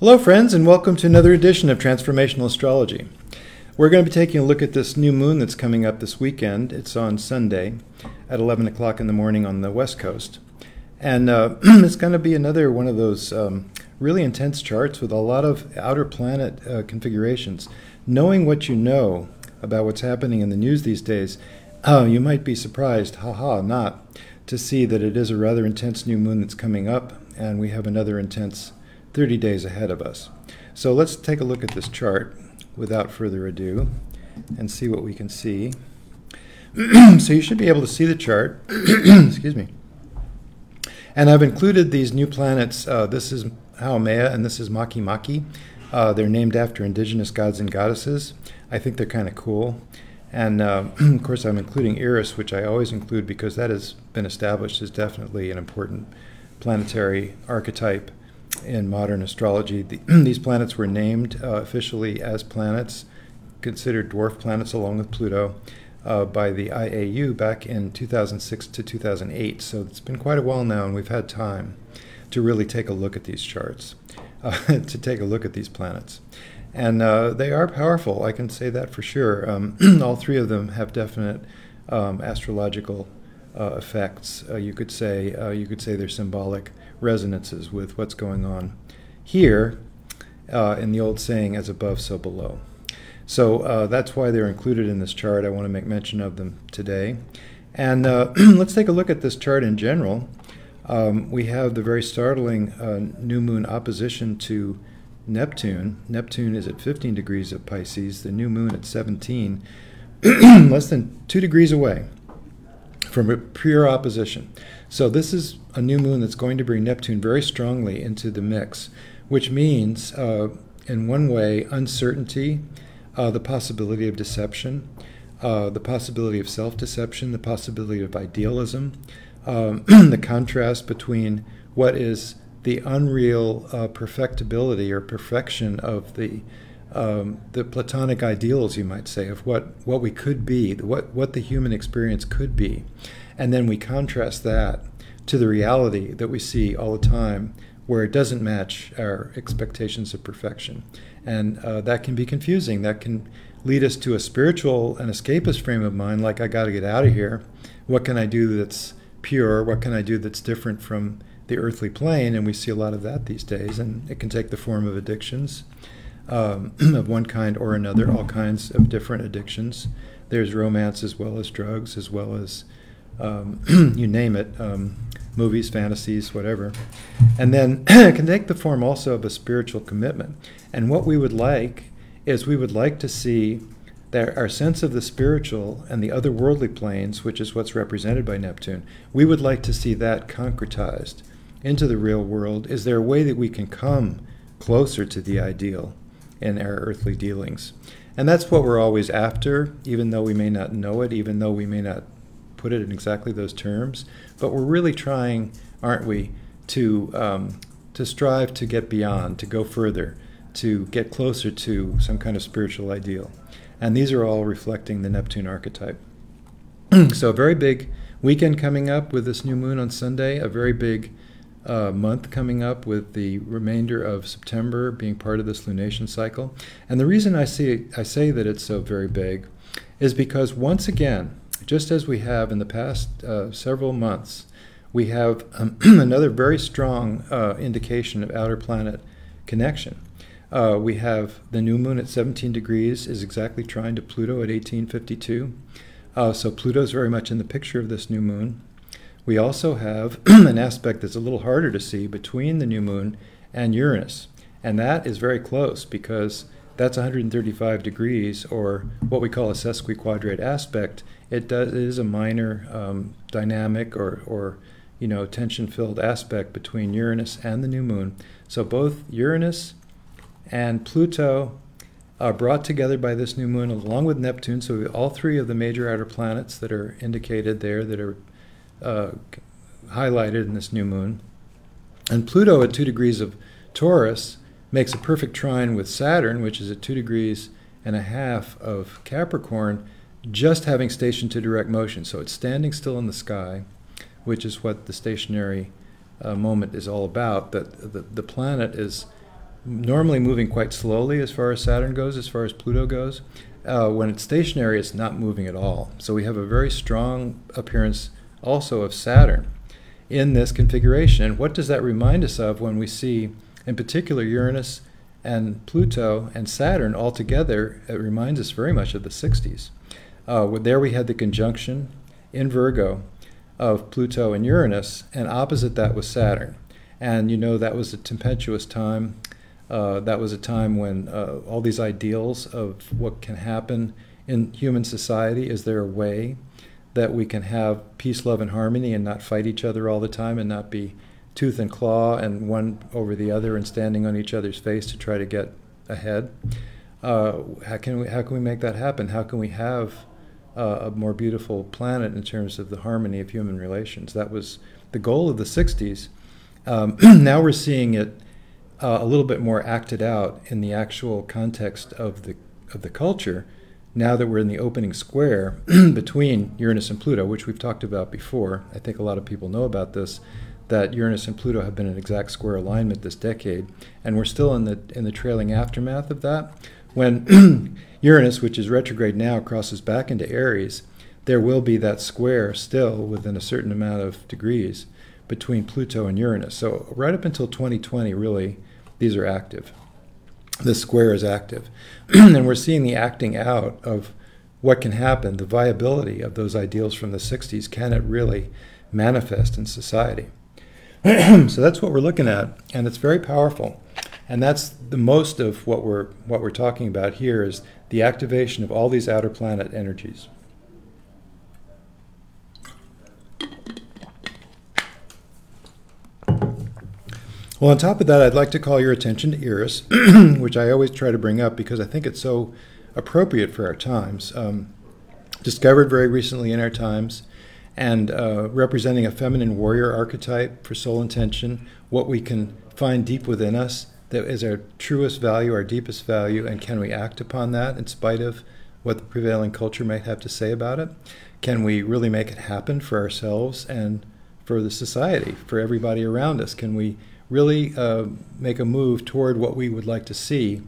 Hello friends, and welcome to another edition of Transformational Astrology. We're going to be taking a look at this new moon that's coming up this weekend. It's on Sunday at 11 o'clock in the morning on the West Coast. And it's going to be another one of those really intense charts with a lot of outer planet configurations. Knowing what you know about what's happening in the news these days, you might be surprised, not, to see that it is a rather intense new moon that's coming up, and we have another intense 30 days ahead of us. So let's take a look at this chart without further ado and see what we can see. So you should be able to see the chart. Excuse me. And I've included these new planets. This is Haumea and this is Maki Maki. They're named after indigenous gods and goddesses. I think they're kind of cool. And of course I'm including Eris, which I always include because that has been established as definitely an important planetary archetype in modern astrology. These planets were named officially as planets, considered dwarf planets along with Pluto, by the IAU back in 2006 to 2008. So it's been quite a while now, and we've had time to really take a look at these charts, to take a look at these planets. And they are powerful, I can say that for sure. All three of them have definite astrological effects. You could say they're symbolic resonances with what's going on here in the old saying, as above, so below. So that's why they're included in this chart. I want to make mention of them today. And let's take a look at this chart in general. We have the very startling new moon opposition to Neptune. Neptune is at 15 degrees of Pisces, the new moon at 17, less than 2 degrees away from a pure opposition. So this is a new moon that's going to bring Neptune very strongly into the mix, which means, in one way, uncertainty, the possibility of deception, the possibility of self-deception, the possibility of idealism, the contrast between what is the unreal perfectibility or perfection of the Platonic ideals, you might say, of what we could be, what the human experience could be. And then we contrast that to the reality that we see all the time, where it doesn't match our expectations of perfection. And that can be confusing. That can lead us to a spiritual and escapist frame of mind, like, I got to get out of here. What can I do that's pure? What can I do that's different from the earthly plane? And we see a lot of that these days, and it can take the form of addictions of one kind or another, all kinds of different addictions. There's romance as well as drugs, as well as you name it, movies, fantasies, whatever. And then it can take the form also of a spiritual commitment. And what we would like is, we would like to see that our sense of the spiritual and the otherworldly planes, which is what's represented by Neptune, we would like to see that concretized into the real world. Is there a way that we can come closer to the ideal in our earthly dealings? And that's what we're always after, even though we may not know it, even though we may not put it in exactly those terms. But we're really trying, aren't we, to strive to get beyond, to go further, to get closer to some kind of spiritual ideal. And these are all reflecting the Neptune archetype. So a very big weekend coming up with this new moon on Sunday, a very big month coming up with the remainder of September being part of this lunation cycle. And the reason I say that it's so very big is because, once again, just as we have in the past several months, we have another very strong indication of outer planet connection. We have the new moon at 17 degrees is exactly trine to Pluto at 1852. So Pluto's very much in the picture of this new moon. We also have an aspect that's a little harder to see between the new moon and Uranus. And that is very close, because that's 135 degrees, or what we call a sesquiquadrate aspect. It is a minor dynamic or tension-filled aspect between Uranus and the new moon. So both Uranus and Pluto are brought together by this new moon, along with Neptune. So all three of the major outer planets that are indicated there, that are highlighted in this new moon. And Pluto at 2 degrees of Taurus makes a perfect trine with Saturn, which is at 2.5 degrees of Capricorn, just having station to direct motion. So it's standing still in the sky, which is what the stationary moment is all about. That the planet is normally moving quite slowly as far as Saturn goes, as far as Pluto goes. When it's stationary, it's not moving at all. So we have a very strong appearance also of Saturn in this configuration. And what does that remind us of when we see, in particular, Uranus and Pluto and Saturn all together? It reminds us very much of the 60s. There we had the conjunction in Virgo of Pluto and Uranus, and opposite that was Saturn. And you know, that was a tempestuous time. That was a time when all these ideals of what can happen in human society, is there a way that we can have peace, love, and harmony and not fight each other all the time and not be tooth and claw and one over the other and standing on each other's face to try to get ahead? How can we make that happen? How can we have a more beautiful planet in terms of the harmony of human relations? That was the goal of the 60s. Now we're seeing it a little bit more acted out in the actual context of the culture, now that we're in the opening square between Uranus and Pluto, which we've talked about before. I think a lot of people know about this, that Uranus and Pluto have been in exact square alignment this decade, and we're still in the trailing aftermath of that. When Uranus, which is retrograde now, crosses back into Aries, there will be that square still within a certain amount of degrees between Pluto and Uranus. So right up until 2020, really, these are active. This square is active. And we're seeing the acting out of what can happen, the viability of those ideals from the 60s. Can it really manifest in society? So that's what we're looking at, and it's very powerful. And that's the most of what we're talking about here, is the activation of all these outer planet energies. Well, on top of that, I'd like to call your attention to Eris, which I always try to bring up because I think it's so appropriate for our times. Discovered very recently in our times, and representing a feminine warrior archetype for soul intention, what we can find deep within us that is our truest value, our deepest value, and can we act upon that in spite of what the prevailing culture might have to say about it? Can we really make it happen for ourselves and for the society, for everybody around us? Can we really make a move toward what we would like to see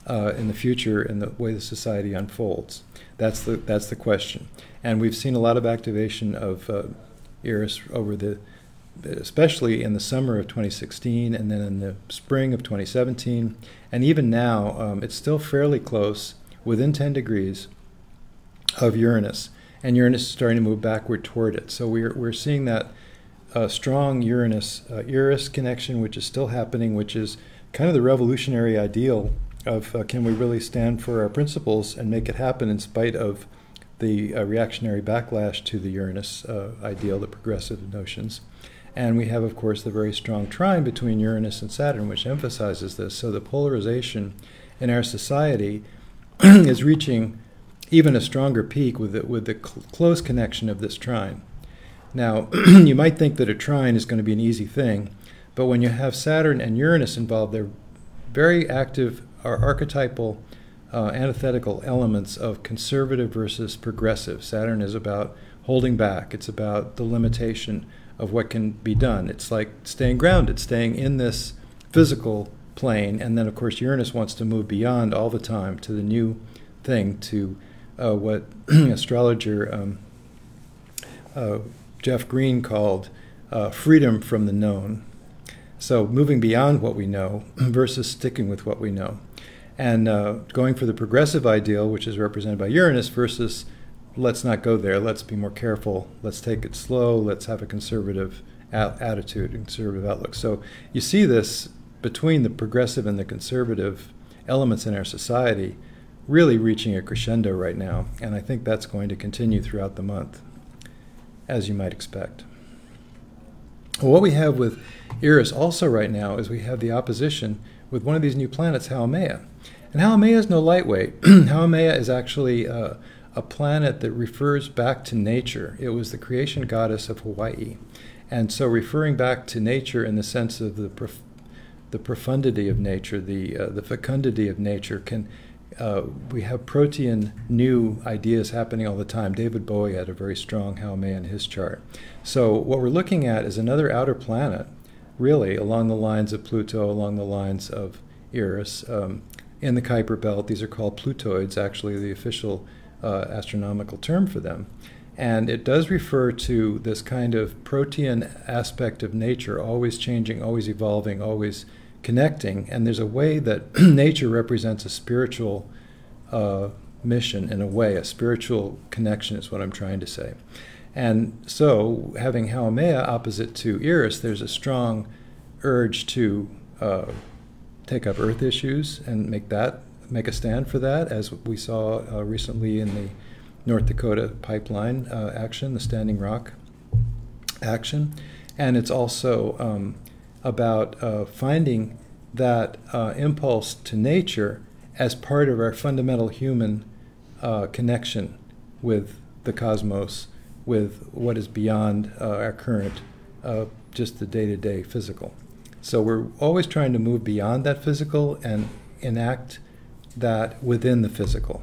in the future in the way the society unfolds? That's the question. And we've seen a lot of activation of Eris over especially in the summer of 2016, and then in the spring of 2017, and even now it's still fairly close, within 10 degrees of Uranus, and Uranus is starting to move backward toward it. So we're seeing that strong Uranus-Eris connection, which is still happening, which is kind of the revolutionary ideal of can we really stand for our principles and make it happen in spite of the reactionary backlash to the Uranus ideal, the progressive notions. And we have, of course, the very strong trine between Uranus and Saturn, which emphasizes this. So the polarization in our society is reaching even a stronger peak with the close connection of this trine. Now, you might think that a trine is going to be an easy thing, but when you have Saturn and Uranus involved, they're very active, are archetypal, antithetical elements of conservative versus progressive. Saturn is about holding back. It's about the limitation of what can be done. It's like staying grounded, staying in this physical plane, and then, of course, Uranus wants to move beyond all the time to the new thing, to what astrologer Jeff Green called freedom from the known. So moving beyond what we know versus sticking with what we know. And going for the progressive ideal, which is represented by Uranus, versus let's not go there, let's be more careful, let's take it slow, let's have a conservative attitude and conservative outlook. So you see this between the progressive and the conservative elements in our society really reaching a crescendo right now. And I think that's going to continue throughout the month, as you might expect. Well, what we have with Eris also right now is we have the opposition with one of these new planets, Haumea. And Haumea is no lightweight. Haumea is actually a planet that refers back to nature. It was the creation goddess of Hawaii. And so referring back to nature in the sense of the profundity of nature, the fecundity of nature, we have protean new ideas happening all the time. David Bowie had a very strong Haumea in his chart. So what we're looking at is another outer planet, really, along the lines of Pluto, along the lines of Eris. In the Kuiper belt, these are called Plutoids, actually the official astronomical term for them. And it does refer to this kind of protean aspect of nature, always changing, always evolving, always connecting. And there's a way that nature represents a spiritual mission, in a way, a spiritual connection is what I'm trying to say. And so, having Haumea opposite to Eris, there's a strong urge to take up Earth issues and make a stand for that, as we saw recently in the North Dakota pipeline action, the Standing Rock action. And it's also about finding that impulse to nature as part of our fundamental human connection with the cosmos, with what is beyond our current, just the day-to-day physical. So we're always trying to move beyond that physical and enact that within the physical.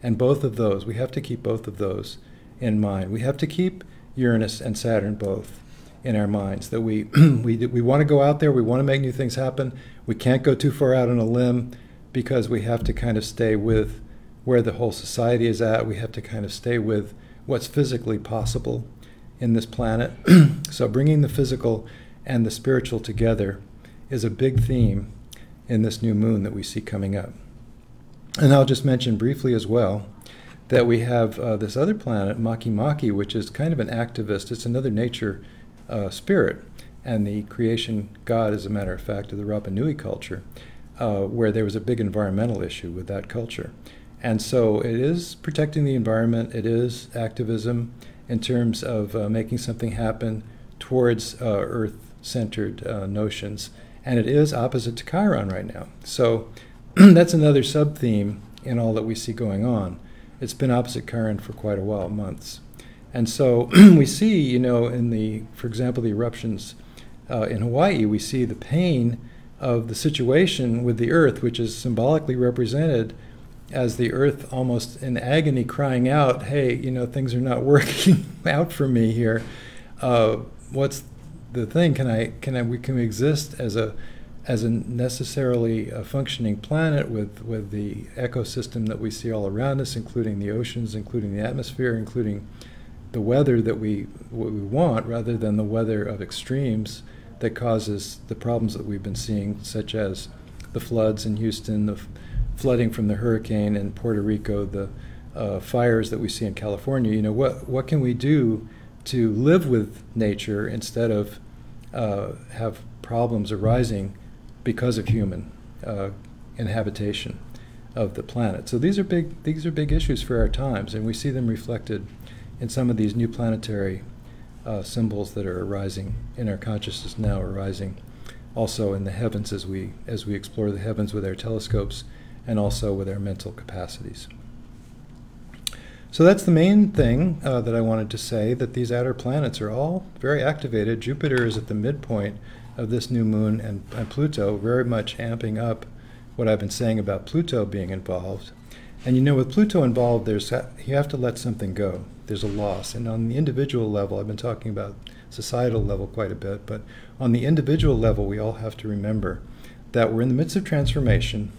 And both of those, we have to keep both of those in mind. We have to keep Uranus and Saturn both in our minds, that we want to go out there, we want to make new things happen. We can't go too far out on a limb because we have to kind of stay with where the whole society is at. We have to kind of stay with what's physically possible in this planet. So bringing the physical and the spiritual together is a big theme in this new moon that we see coming up. And I'll just mention briefly as well that we have this other planet, Makemake, which is kind of an activist. It's another nature spirit, and the creation god, as a matter of fact, of the Rapa Nui culture, where there was a big environmental issue with that culture. And so it is protecting the environment, it is activism in terms of making something happen towards Earth-centered notions, and it is opposite to Chiron right now. So that's another sub-theme in all that we see going on. It's been opposite Chiron for quite a while, months. And so we see, you know, in the, for example, the eruptions in Hawaii, we see the pain of the situation with the Earth, which is symbolically represented as the Earth almost in agony crying out, hey, you know, things are not working out for me here. What's the thing? Can we exist as a necessarily functioning planet with the ecosystem that we see all around us, including the oceans, including the atmosphere, including the weather that we want, rather than the weather of extremes that causes the problems that we've been seeing, such as the floods in Houston, the flooding from the hurricane in Puerto Rico, the fires that we see in California. You know, what can we do to live with nature instead of have problems arising because of human inhabitation of the planet? So these are big issues for our times, and we see them reflected in some of these new planetary symbols that are arising in our consciousness now, arising also in the heavens as we explore the heavens with our telescopes and also with our mental capacities. So that's the main thing that I wanted to say, that these outer planets are all very activated. Jupiter is at the midpoint of this new moon, and Pluto very much amping up what I've been saying about Pluto being involved. And you know, with Pluto involved, you have to let something go. There's a loss. And on the individual level, I've been talking about societal level quite a bit, but on the individual level, we all have to remember that we're in the midst of transformation,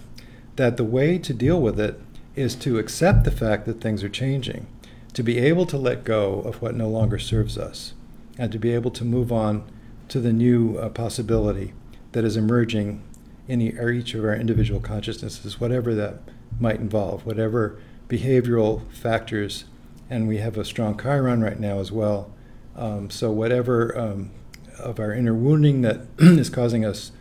that the way to deal with it is to accept the fact that things are changing, to be able to let go of what no longer serves us, and to be able to move on to the new possibility that is emerging in each of our individual consciousnesses, whatever that might involve, whatever behavioral factors, and we have a strong Chiron right now as well. So whatever of our inner wounding that is causing us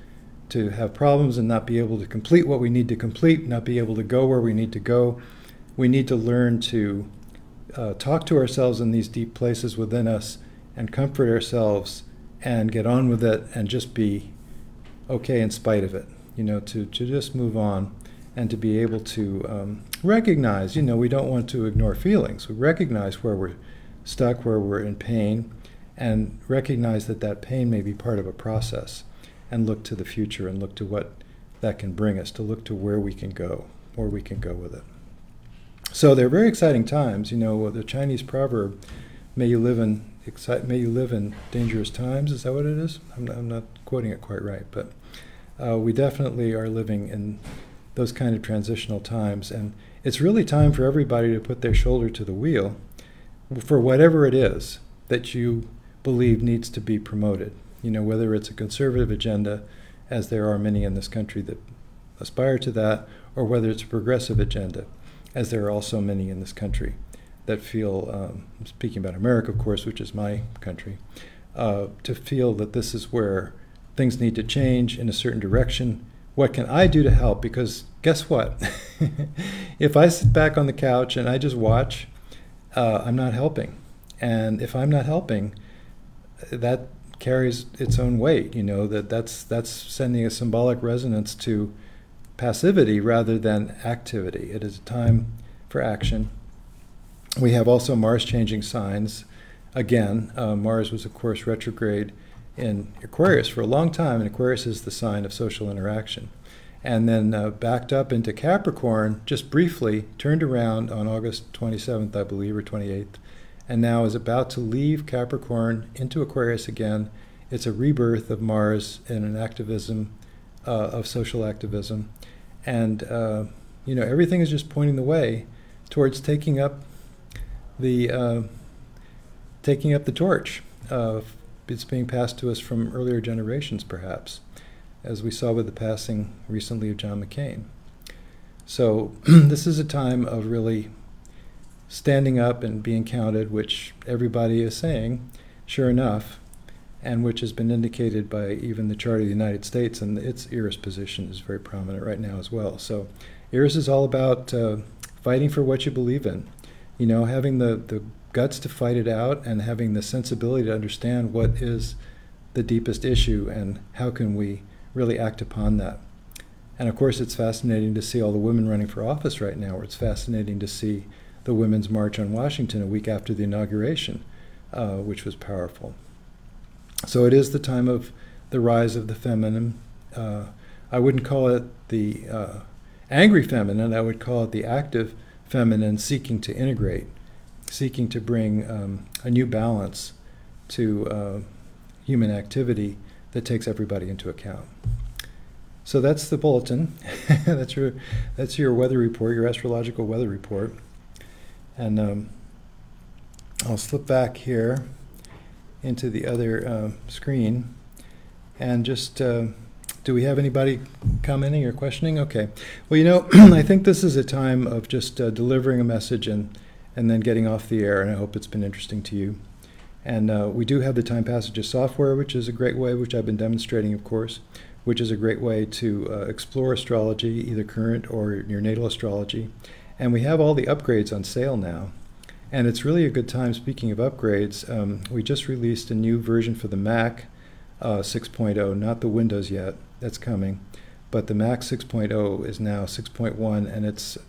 to have problems and not be able to complete what we need to complete, not be able to go where we need to go, we need to learn to talk to ourselves in these deep places within us and comfort ourselves and get on with it and just be okay in spite of it, you know, to just move on and to be able to recognize, you know, we don't want to ignore feelings. We recognize where we're stuck, where we're in pain, and recognize that that pain may be part of a process, and look to the future and look to what that can bring us, to look to where we can go with it. So they're very exciting times. You know, the Chinese proverb, may you live in dangerous times, is that what it is? I'm not quoting it quite right, but We definitely are living in those kind of transitional times, and it's really time for everybody to put their shoulder to the wheel for whatever it is that you believe needs to be promoted. You know, whether it's a conservative agenda, as there are many in this country that aspire to that, or whether it's a progressive agenda, as there are also many in this country that feel, speaking about America, of course, which is my country, to feel that this is where things need to change in a certain direction. What can I do to help? Because guess what? If I sit back on the couch and I just watch, I'm not helping. And if I'm not helping, that carries its own weight. You know, that's sending a symbolic resonance to passivity rather than activity. It is a time for action. We have also Mars changing signs. Again, Mars was, of course, retrograde in Aquarius for a long time, and Aquarius is the sign of social interaction. And then backed up into Capricorn just briefly, turned around on August 27th, I believe, or 28th, and now is about to leave Capricorn into Aquarius again. It's a rebirth of Mars in an activism, of social activism. And, you know, everything is just pointing the way towards taking up the torch. It's being passed to us from earlier generations, perhaps, as we saw with the passing recently of John McCain. So this is a time of really standing up and being counted, which everybody is saying, sure enough, and which has been indicated by even the Chart of the United States, and its Eris position is very prominent right now as well. So Eris is all about fighting for what you believe in, you know, having the guts to fight it out and having the sensibility to understand what is the deepest issue and how can we really act upon that. And of course, it's fascinating to see all the women running for office right now, or it's fascinating to see the Women's March on Washington a week after the inauguration, which was powerful. So it is the time of the rise of the feminine. I wouldn't call it the angry feminine, I would call it the active feminine seeking to integrate, seeking to bring a new balance to human activity that takes everybody into account. So that's the bulletin. that's your weather report, your astrological weather report. And I'll slip back here into the other screen and just, do we have anybody commenting or questioning? Okay. Well, you know, I think this is a time of just delivering a message and then getting off the air, and I hope it's been interesting to you. And we do have the TimePassages software, which is a great way, which I've been demonstrating, of course, which is a great way to explore astrology, either current or your natal astrology. And we have all the upgrades on sale now. And it's really a good time, speaking of upgrades, we just released a new version for the Mac 6.0, not the Windows yet, that's coming. But the Mac 6.0 is now 6.1, and it's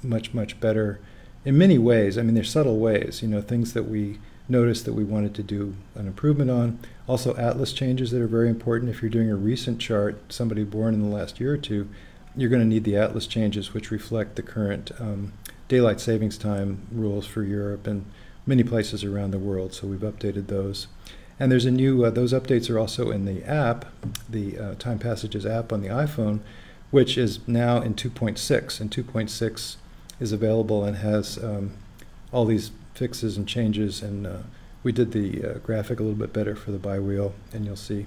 much, much better in many ways. I mean, there's subtle ways, you know, things that we noticed that we wanted to do an improvement on. Also atlas changes that are very important. If you're doing a recent chart, somebody born in the last year or two, you're going to need the atlas changes, which reflect the current daylight savings time rules for Europe and many places around the world. So we've updated those. And there's a new, those updates are also in the app, the TimePassages app on the iPhone, which is now in 2.6. And 2.6 is available and has all these fixes and changes, and we did the graphic a little bit better for the bi-wheel, and you'll see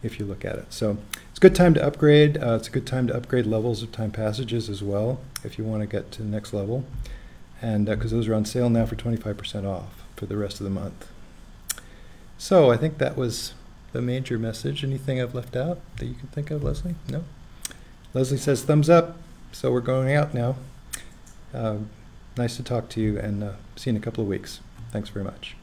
if you look at it. So it's a good time to upgrade. It's a good time to upgrade levels of TimePassages as well if you want to get to the next level, and because those are on sale now for 25% off for the rest of the month. So I think that was the major message. Anything I've left out that you can think of, Leslie? No? Leslie says thumbs up, so we're going out now. Nice to talk to you, and see you in a couple of weeks. Thanks very much.